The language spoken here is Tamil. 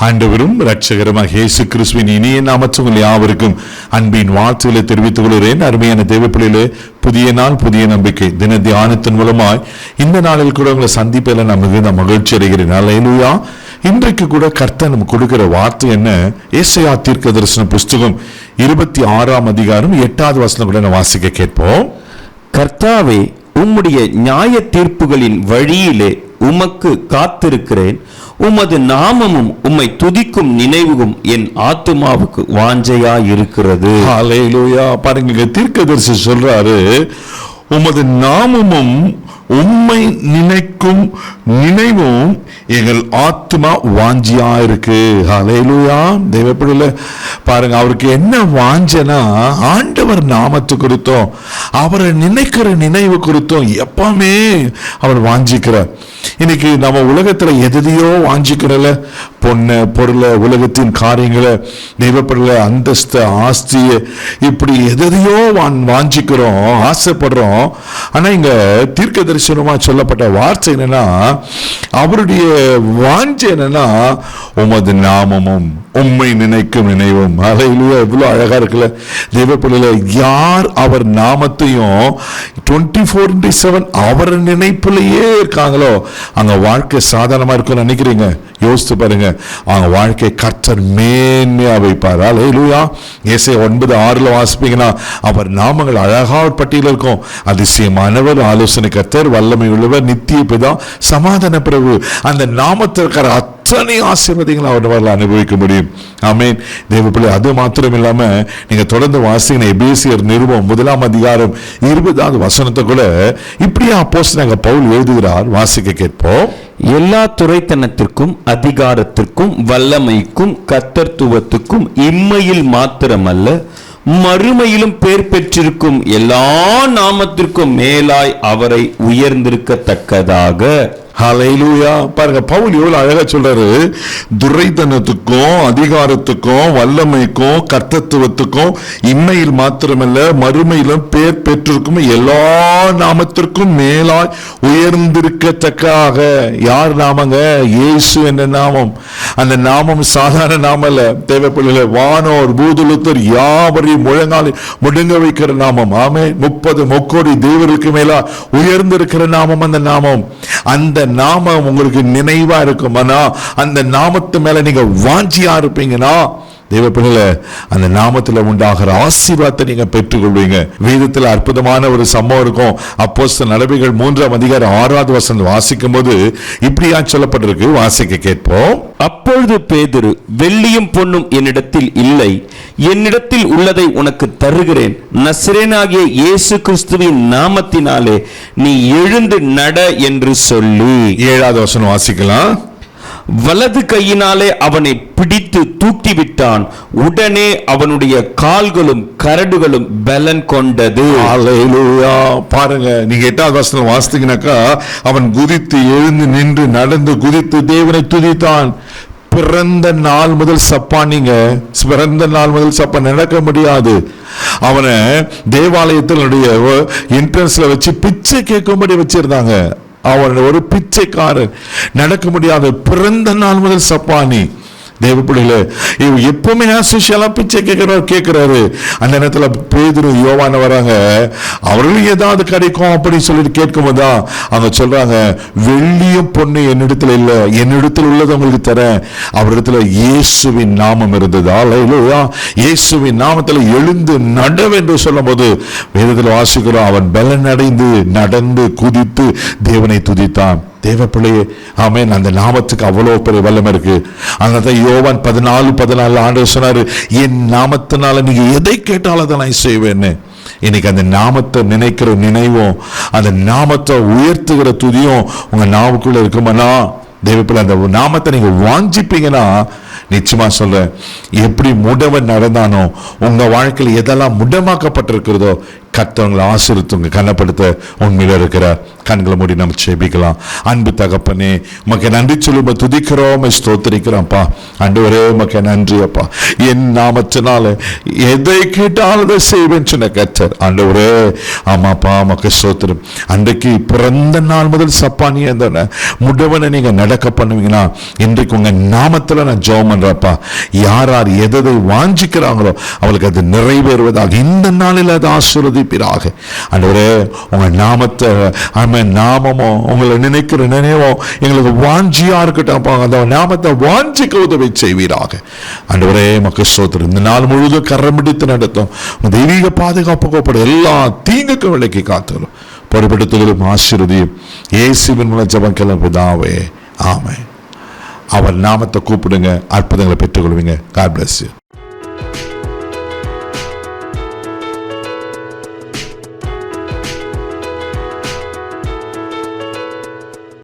ஆண்டவரும் இரட்சகருமாக இயேசு கிறிஸ்துவின் இனிய நாமத்தில் யாவருக்கும் அன்பின் வாழ்த்துக்களை தெரிவித்துக் கொள்கிறேன். அருமையான தேவப்பிள்ளையிலே, புதிய நாள் புதிய நம்பிக்கை தின தியானத்தின் மூலமாய் இந்த நாளில் கூட உங்களை சந்திப்பதில் நான் மிகுந்த மகிழ்ச்சி அடைகிறேன். அல்லேலூயா. இன்றைக்கு கூட கர்த்தர் நமக்கு கொடுக்கிற வார்த்தை என்ன? ஏசாயா தீர்க்கதரிசன புஸ்தகம் 26ஆம் அதிகாரம் 8வது வசனம் கூட நான் வாசிக்க கேட்போம். கர்த்தாவே, உம்முடைய நியாய தீர்ப்புகளின் வழியிலே உமக்கு காத்திருக்கிறேன். உமது நாமமும் உம்மை துதிக்கும் நினைவும் என் ஆத்துமாவுக்கு வாஞ்சையா இருக்கிறது. ஹல்லேலூயா. பாருங்க, தீர்க்கதரிசி சொல்றாரு, உமது நாமமும் உம்மை நினைக்கும் நினைவும் எங்கள் ஆத்மா வாஞ்சியா இருக்கு. ஹல்லேலூயா. தேவப்பிள்ளையில பாருங்க, அவருக்கு என்ன வாஞ்சனா, ஆண்டவர் நாமத்து குறித்தும் அவரை நினைக்கிற நினைவு குறித்தும் எப்பவுமே அவர் வாஞ்சிக்கிறார். இன்னைக்கு நம்ம உலகத்துல எதையோ வாஞ்சிக்கிறல, பொண்ணு பொருளை, உலகத்தின் காரியங்களை, தெய்வப்படல, அந்தஸ்து, ஆஸ்தியை, இப்படி எதையோ வாஞ்சிக்கிறோம், ஆசைப்படுறோம். ஆனா இங்க தீர்க்க தரிசனமா சொல்லப்பட்ட வார்த்தை என்னன்னா, அவருடைய வாஞ்சை என்னன்னா, உமது நாமமும் உம்மை நினைக்கும் நினைவும். ஹல்லேலூயா. எவ்வளவு அழகா இருக்குல்ல தெய்வப்பிள்ளையில. யார் அவர் நாமத்தையும் 24/7 அவர் நினைப்பிலேயே இருக்காங்களோ அங்க வாழ்க்கை சாதாரணமா இருக்கும்னு நினைக்கிறீங்க? யோசித்து பாருங்க, அவங்க வாழ்க்கை கர்த்தர் மேன்மையா வைப்பார். ஹல்லேலூயா. ஏசாயா 9:6 வாசிப்பீங்கன்னா, அவர் நாமங்கள் அழகா பட்டியல் இருக்கும். அதிசயமானவர், ஆலோசனை கர்த்தர், வல்லமை உள்ளவர், நித்திய பிதா, சமாதான பிரபு. அந்த நாமத்திற்கார அத்தனை ஆசீர்வாதங்களை அவர்களால் அனுபவிக்க முடியும். ஆமென். தேவப்பிள்ளை, அது மாத்திரம் இல்லாம நீங்க தொடர்ந்து வாசிங்க, எபேசியர் நிருபம் 1ஆம் அதிகாரம் 20வது வசனத்தை கூட இப்படியே அப்போஸ்தலனாகிய பவுல் எழுதுகிறார். வாசிக்க கேட்போம். எல்லா துரைத்தனத்திற்கும் அதிகாரத்திற்கும் வல்லமைக்கும் கர்த்தத்துவத்துக்கும் இம்மையில் மாத்திரமல்ல மறுமையிலும் பேர் பெற்றிருக்கும் எல்லா நாமத்திற்கும் மேலாய் அவரை உயர்ந்திருக்கத்தக்கதாக. ஹல்லேலூயா. பாருங்க, பவுல் எவ்வளவு அழகா சொல்றாரு. துரைத்தனத்துக்கும் அதிகாரத்துக்கும் வல்லமைக்கும் கர்த்தத்துவத்துக்கும் இம்மையில் மாத்திரமல்ல மறுமையிலும் பேர் பெற்றிருக்கும் எல்லா நாமத்திற்கும் மேலாய் உயர்ந்திருக்கத்தக்காக. யார் நாமங்க? இயேசு என்ற நாமம். அந்த நாமம் சாதாரண நாமம் அல்ல. தேவப்பிள்ளைகளே, வானோர் பூதலத்தர் யாவரையும் முழங்காலில் முடங்க வைக்கிற நாமம். ஆமே. 30 முக்கோடி தேவருக்கு மேலா உயர்ந்திருக்கிற நாமம் அந்த நாமம். அந்த நாமம் உங்களுக்கு நினைவா இருக்குமானா, அந்த நாமத்து மேல நீங்க வாஞ்சியா இருப்பீங்கன்னா, தேவப்பிள்ளைகளே, அந்த நாமத்துல உண்டாகிற ஆசீர்வாதத்தை நீங்க பெற்றுக்கொள்வீங்க. வேதத்துல அற்புதமான ஒரு சம்பவம் இருக்கும். அப்போஸ்தலர் நடபடிகள் 3ஆம் அதிகாரம் 6வது வசனம் வாசிக்கும் போது இப்படியா சொல்லப்பட்டிருக்கு. வாசிக்க கேட்போம். அப்பொழுது பேதுரு, வெள்ளியும் பொன்னும் என்னிடத்தில் இல்லை, என்னிடத்தில் உள்ளதை உனக்கு தருகிறேன். நசரேயனாகிய இயேசு கிறிஸ்துவின் நாமத்தினாலே நீ எழுந்து நட என்று சொல்லி. 7வது வசனம் வாசிக்கலாம். வலது கையினாலே அவனை பிடித்து தூக்கிவிட்டான். உடனே அவனுடைய கால்களும் கரடுகளும் பலன் கொண்டது. ஹல்லேலூயா. பாருங்க, நீங்க 8வது வசனம் வாசித்தீங்கன்னாக்கா, அவன் குதித்து எழுந்து நின்று நடந்து குதித்து தேவனை துதித்தான். பிறந்த நாள் முதல் சப்பானிங்க, பிறந்த நாள் முதல் சப்பா நடக்க முடியாது. அவனை தேவாலயத்தினுடைய என்ட்ரன்ஸ்ல வச்சு பிச்சை கேட்கும்படி வச்சிருந்தாங்க. அவன் ஒரு பிச்சைக்காரன், நடக்க முடியாது. பிறந்த நாள் முதல் சப்பானி. தேவப்பிள்ளைகளே, எப்பவுமே பிச்சை கேட்கிறாரு. அந்த நேரத்துல பேதுரு யோவான வராங்க. அவர்களும் ஏதாவது கிடைக்கும் அப்படின்னு சொல்லிட்டு கேட்கும் போதுதான் அவங்க சொல்றாங்க, வெள்ளியும் பொண்ணு என்னிடத்துல இல்ல, என்னிடத்தில் உள்ளது உங்களுக்கு தரேன். அவரிடத்துல இயேசுவின் நாமம் இருந்தது. அல்லேலூயா. இயேசுவின் நாமத்துல எழுந்து நடவென்று சொல்லும் போது வேதத்தில் வாசிக்கிறோம், அவன் பலன் அடைந்து நடந்து குதித்து தேவனை துதித்தான். தேவப்பிள்ளையே, ஆமென். அந்த நாமத்துக்கு அவ்வளவு பெரிய வல்லமை இருக்கு. அதனால யோவான் 14:14 ஆண்டவர் சொன்னாரு, என் நாமத்தினால நீங்க எதை கேட்டாலும் அதை நான் செய்வேன்னு. இன்னைக்கு அந்த நாமத்தை நினைக்கிற நினைவும் அந்த நாமத்தை உயர்த்துகிற துதியும் உங்க நாவுக்குள்ள இருக்குமானா, தேவப்பிள்ளை, அந்த நாமத்தை நீங்க வாஞ்சிப்பீங்கன்னா, நிச்சயமா சொல்றேன், எப்படி முடவன் நடந்தானோ உங்க வாழ்க்கையில் எதெல்லாம் முடமாக்கப்பட்டிருக்கிறதோ கர்த்தவங்களை ஆசீர்வதித்து கனப்படுத்த உண்மையில இருக்கிறார். கண்களை மூடி நம்ம ஜெபிக்கலாம். அன்பு தகப்பனே, உமக்கு நன்றி சொல்லி துதிக்கிறோம், ஸ்தோத்திரிக்கிறோம்ப்பா. ஆண்டவரே உமக்கு நன்றி அப்பா. என் நாமத்தினால எதை கேட்டாலும் அதை செய்வேன் சொன்ன கர்த்தர். ஆண்டவரே ஆமாப்பா, உமக்கு ஸ்தோத்திரம். அன்றைக்கு பிறந்த நாள் முதல் சப்பானி முடவனை நீங்க நடக்க பண்ணுவீங்கன்னா இன்றைக்கு உங்க நாமத்துல நான் ஜெபம் பண்றப்பா. யார் யார் எதை வாஞ்சிக்கிறாங்களோ அவளுக்கு அது நிறைவேறுவதாக இந்த நாளில் அது ஆசீர்வதிப்பீராக. ஆண்டவரே உங்க நாமத்தை நாமமோ உங்களை நினைக்கிற நினைவோ எங்களுக்கு வாஞ்சியா இருக்கட்டும். அந்த நாமத்தை வாஞ்சிக்க உதவி செய்வீராக. ஆண்டவரே உமக்கு ஸ்தோத்திரம். இந்த நாள் முழுவதும் கரம் பிடித்து நடத்தும் தெய்வீக பாதுகாப்பு கோப்படும் எல்லா தீங்குக்கு விலக்கி காத்தலும் பொறுப்படுத்துதலும் ஆசீர்வதியும் இயேசுவின் மூலம் ஜெபம் பிதாவே, ஆமென். அவர் நாமத்தை கூப்பிடுங்க, அற்புதங்களை பெற்றுக்கொள்வீங்க. God bless you.